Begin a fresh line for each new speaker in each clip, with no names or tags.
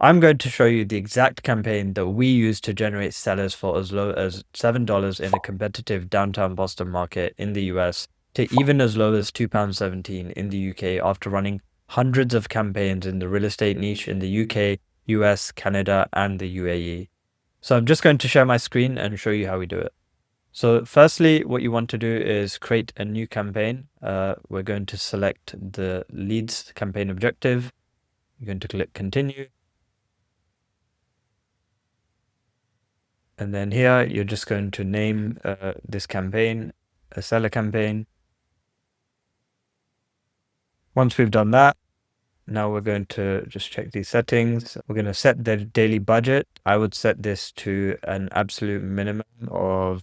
I'm going to show you the exact campaign that we use to generate sellers for as low as $7 in a competitive downtown Boston market in the US to even as low as £2.17 in the UK after running hundreds of campaigns in the real estate niche in the UK, US, Canada, and the UAE. So I'm just going to share my screen and show you how we do it. So firstly, what you want to do is create a new campaign. We're going to select the leads campaign objective. You're going to click continue. And then here, you're just going to name this campaign a seller campaign. Once we've done that, now we're going to just check these settings. We're going to set the daily budget. I would set this to an absolute minimum of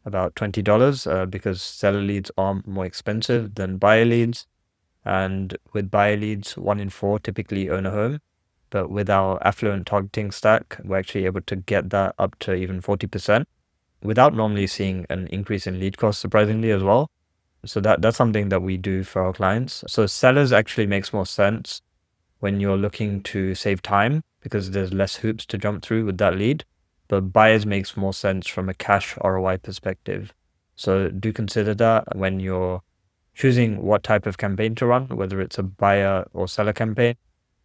about $20 because seller leads are more expensive than buyer leads. And with buyer leads, 1 in 4 typically own a home. But with our affluent targeting stack, we're actually able to get that up to even 40% without normally seeing an increase in lead cost, surprisingly, as well. So that's something that we do for our clients. So sellers actually makes more sense when you're looking to save time because there's less hoops to jump through with that lead. But buyers makes more sense from a cash ROI perspective. So do consider that when you're choosing what type of campaign to run, whether it's a buyer or seller campaign.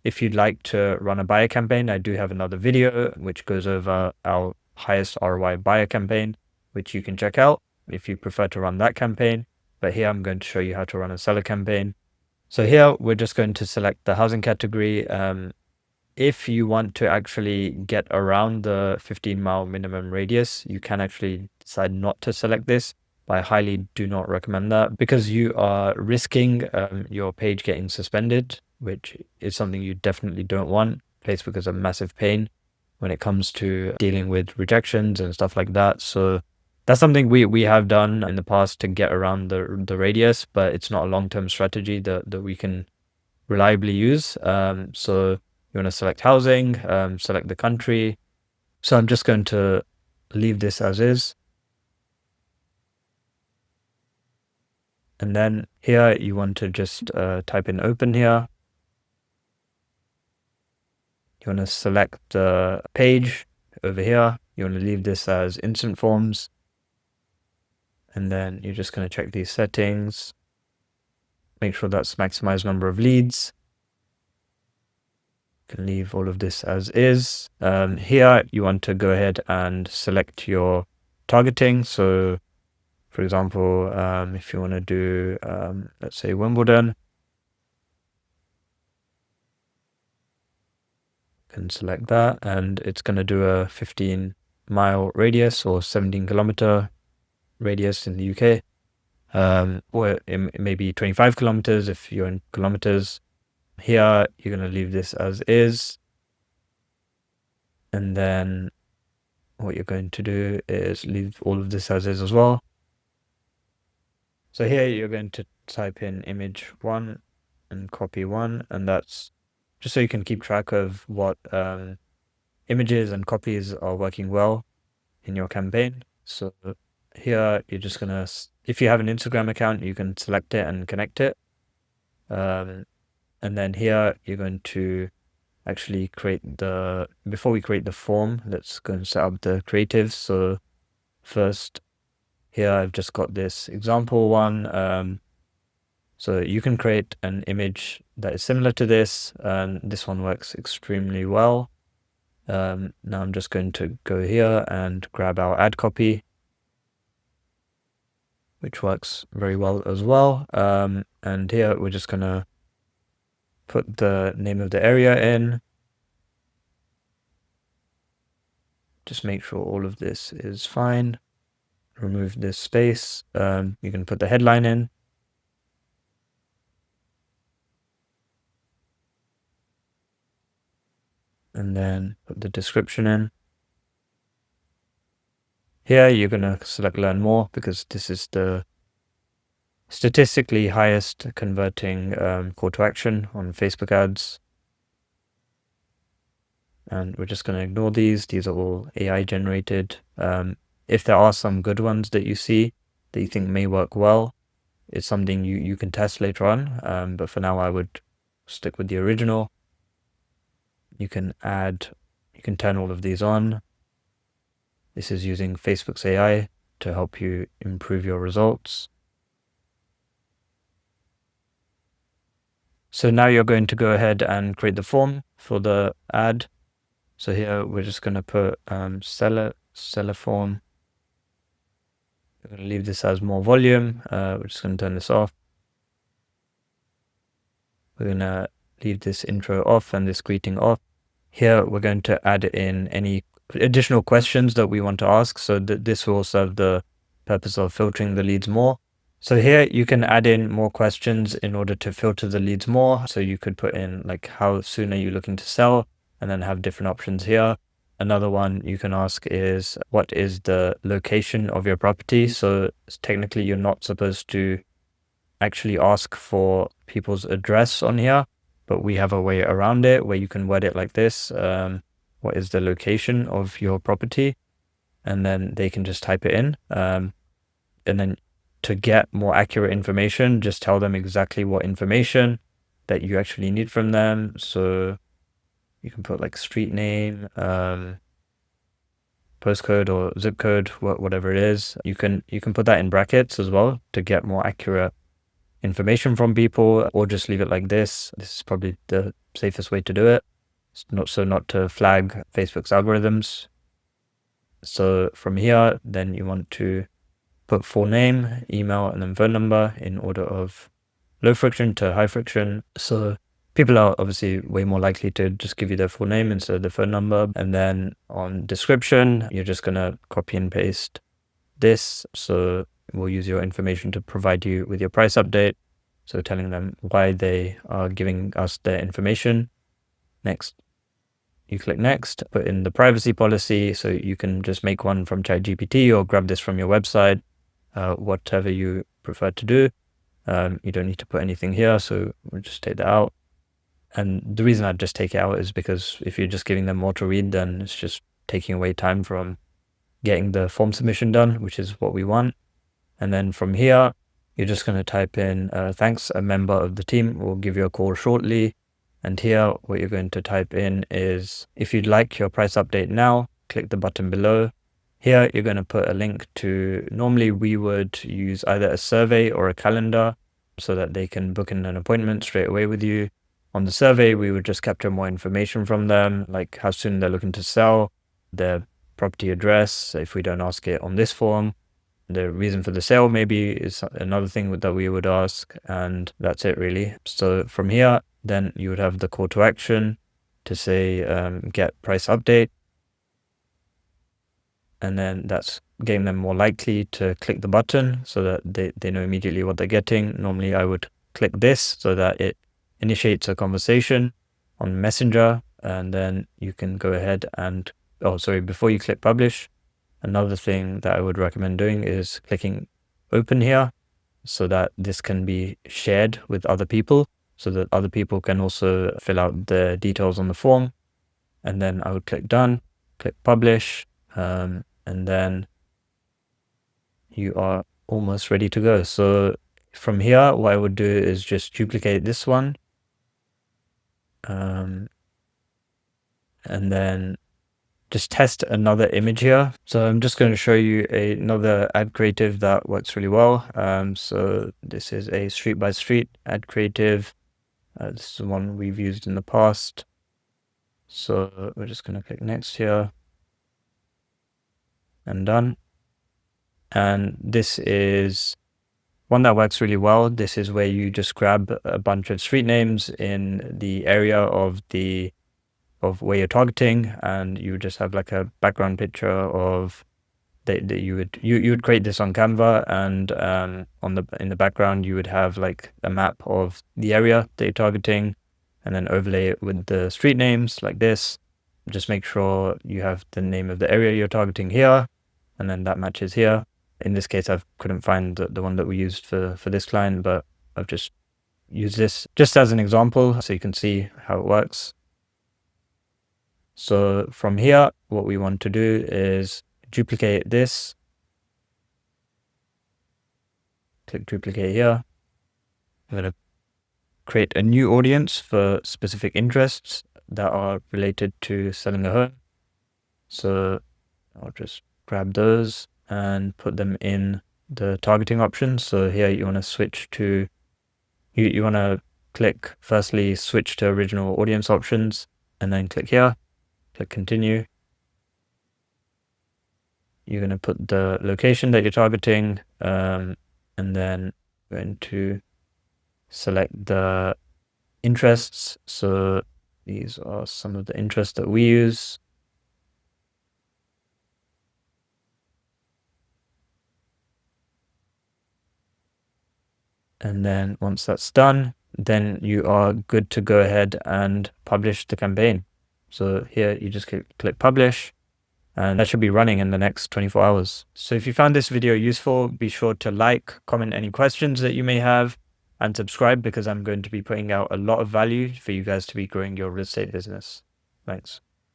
If you'd like to run a buyer campaign, I do have another video which goes over our highest ROI buyer campaign, which you can check out if you prefer to run that campaign. But here I'm going to show you how to run a seller campaign. So here we're just going to select the housing category. If you want to actually get around the 15-mile minimum radius, you can actually decide not to select this. But I highly do not recommend that because you are risking your page getting suspended, which is something you definitely don't want. Facebook is a massive pain when it comes to dealing with rejections and stuff like that. So that's something we have done in the past to get around the radius, but it's not a long-term strategy that we can reliably use. So you want to select housing, select the country. So I'm just going to leave this as is. And then here you want to just type in open here. You want to select the page over here. You want to leave this as instant forms. And then you're just going to check these settings. Make sure that's maximize number of leads. You can leave all of this as is. Here you want to go ahead and select your targeting. So for example, if you want to do, let's say Wimbledon, you can select that and it's going to do a 15-mile radius or 17-kilometer radius in the UK. Or it may be 25 kilometers if you're in kilometers. Here, you're going to leave this as is. And then what you're going to do is leave all of this as is as well. So here you're going to type in image 1 and copy 1, and that's just so you can keep track of what images and copies are working well in your campaign. So here you're just gonna, if you have an Instagram account, you can select it and connect it. And then here you're going to actually before we create the form, let's go and set up the creatives. So first, here I've just got this example one. So you can create an image that is similar to this, and this one works extremely well. Now I'm just going to go here and grab our ad copy, which works very well as well. And here we're just going to put the name of the area in. Just make sure all of this is fine. Remove this space. You can put the headline in. And then put the description in. Here you're going to select learn more because this is the statistically highest converting call to action on Facebook ads. And we're just going to ignore these. These are all AI generated. If there are some good ones that you see that you think may work well, it's something you can test later on. But for now, I would stick with the original. you can turn all of these on. This is using Facebook's AI to help you improve your results. So now you're going to go ahead and create the form for the ad. So here we're just going to put seller form. We're going to leave this as more volume. We're just going to turn this off. We're going to leave this intro off and this greeting off. Here we're going to add in any additional questions that we want to ask, so that this will serve the purpose of filtering the leads more. So here you can add in more questions in order to filter the leads more. So you could put in like, how soon are you looking to sell? And then have different options here. Another one you can ask is, what is the location of your property? So technically you're not supposed to actually ask for people's address on here, but we have a way around it where you can word it like this. What is the location of your property? And then they can just type it in. And then to get more accurate information, just tell them exactly what information that you actually need from them. So you can put like street name, postcode or zip code, whatever it is. You can put that in brackets as well to get more accurate information from people, or just leave it like this. This is probably the safest way to do it. It's not to flag Facebook's algorithms. So from here, then you want to put full name, email, and then phone number in order of low friction to high friction. So people are obviously way more likely to just give you their full name instead of the phone number. And then on description, you're just going to copy and paste this. So we'll use your information to provide you with your price update. So telling them why they are giving us their information. Next. You click next, put in the privacy policy. So you can just make one from ChatGPT or grab this from your website, whatever you prefer to do. You don't need to put anything here, so we'll just take that out. And the reason I'd just take it out is because if you're just giving them more to read, then it's just taking away time from getting the form submission done, which is what we want. And then from here, you're just going to type in, thanks, a member of the team will give you a call shortly. And here, what you're going to type in is, if you'd like your price update now, click the button below. Here, you're going to put a link to, normally we would use either a survey or a calendar so that they can book in an appointment straight away with you. On the survey, we would just capture more information from them, like how soon they're looking to sell, their property address, if we don't ask it on this form. The reason for the sale maybe is another thing that we would ask, and that's it really. So from here, then you would have the call to action to say, get price update. And then that's getting them more likely to click the button so that they know immediately what they're getting. Normally I would click this so that it initiates a conversation on Messenger, and then you can go ahead and, before you click publish, another thing that I would recommend doing is clicking open here so that this can be shared with other people so that other people can also fill out the details on the form. And then I would click done, click publish, and then you are almost ready to go. So from here, what I would do is just duplicate this one. And then just test another image here. So I'm just going to show you another ad creative that works really well. So this is a street by street ad creative. This is the one we've used in the past. So we're just going to click next here and done. And this is one that works really well. This is where you just grab a bunch of street names in the area of where you're targeting, and you just have like a background picture of that you would create this on Canva, and in the background you would have like a map of the area that you're targeting, and then overlay it with the street names like this. Just make sure you have the name of the area you're targeting here, and then that matches here. In this case, I couldn't find the one that we used for this client, but I've just used this just as an example so you can see how it works. So from here, what we want to do is duplicate this. Click duplicate here. I'm going to create a new audience for specific interests. that are related to selling a home. So I'll just grab those and put them in the targeting options. So here you want to switch to, you want to click firstly switch to original audience options, and then click here, click continue. You're going to put the location that you're targeting, and then going to select the interests. So these are some of the interests that we use. And then once that's done, then you are good to go ahead and publish the campaign. So here you just click publish, and that should be running in the next 24 hours. So if you found this video useful, be sure to like, comment any questions that you may have, and subscribe, because I'm going to be putting out a lot of value for you guys to be growing your real estate business. Thanks.